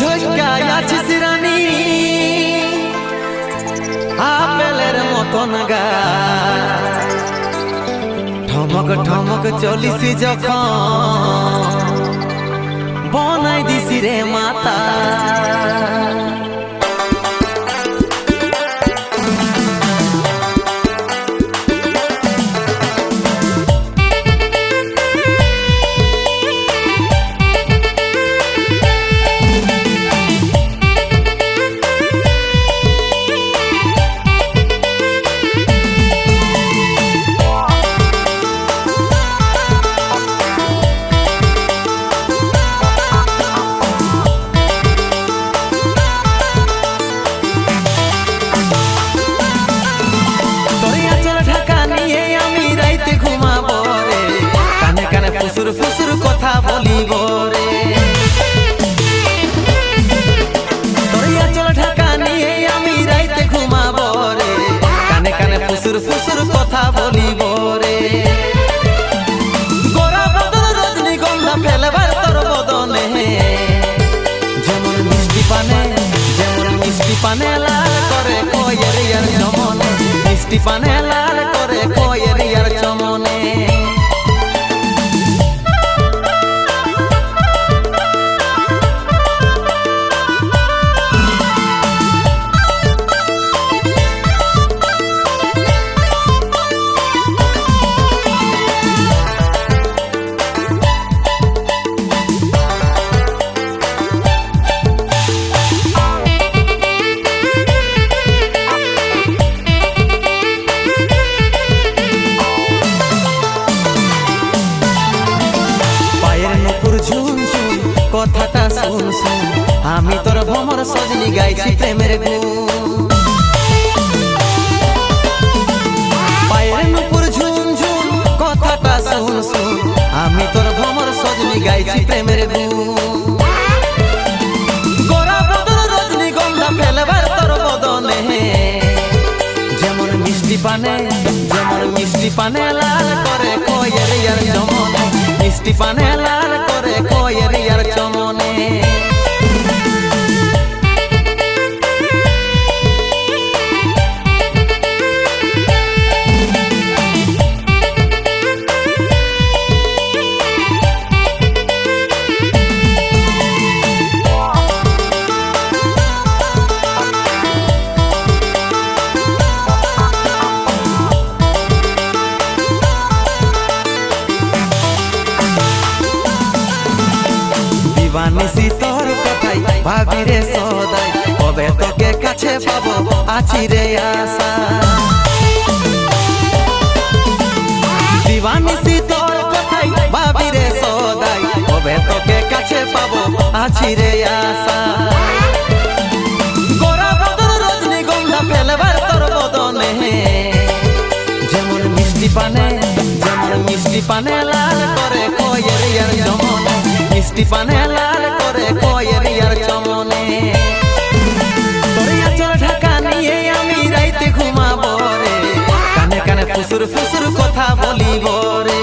ঝোঁকায় আছিস রানী আপেলের মতন গা ঠমক ঠমক চলিস যখন বনাই দিছি রে মাতা ফুসুর ফুসুর কথা বলিব রে তোরিয়া চল ঢাকা নিয়ে আমি রাইতে ঘুমাব রে কানে কানে ফুসুর ফুসুর কথা বলিব রে গোরা বদন রজনীগন্ধা ফেলবার তোর বদনে যেমন মিষ্টি পানে লাল করে কয়ের ইয়ার চমনে মিষ্টি পানে লাল করে কয়ের ইয়ার চমনে কথাটা শুন শুন আমি তোর ভ্রমর সজনি গাইছি প্রেমের গুণ পায়ের নুপুর ঝুন ঝুন কথাটা শুন শুন আমি তোর ভ্রমর সজনি গাইছি প্রেমের গুণ গোরা বদন রজনীগন্ধা ফেলবার তোর বদনে যেমন মিষ্টি পানে লাল করে কয়ের ইয়ার চমনে মিষ্টি পানে লাল করে কয়ের ইয়ার চমনে দিবানিসি তোর কথাই ভাবি রে সদাই কবে তোকে কাছে পাবো আছি রে আশা দিবানিসি তোর কথাই ভাবি রে সদাই কবে তোকে কাছে পাবো আছি রে আশা গোরা বদন রজনীগন্ধা ফেলবার তোর বদনে যেমন মিষ্টি পানে লাল করে কয়ের ইয়ার চমনে মিষ্টি পানে লাল করে কয়ের ইয়ার চমনে তোরিয়া চল ঢাকা নিয়ে আমি রাইতে ঘুমাব রে কানে কানে ফুসুর ফুসুর কথা বলিব রে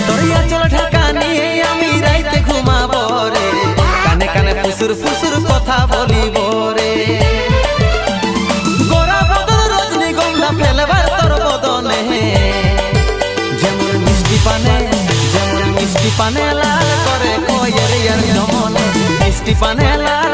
তোরিয়া চল ঢাকা নিয়ে আমি রাইতে ঘুমাব রে কানে কানে ফুসুর ফুসুর কথা বলিব রে গোরা বদন রজনীগন্ধা ফেলবার তোর বদনে যেমন মিষ্টি পানে লাল করে কয়ের ইয়ার চমনে মিষ্টি পানে লাল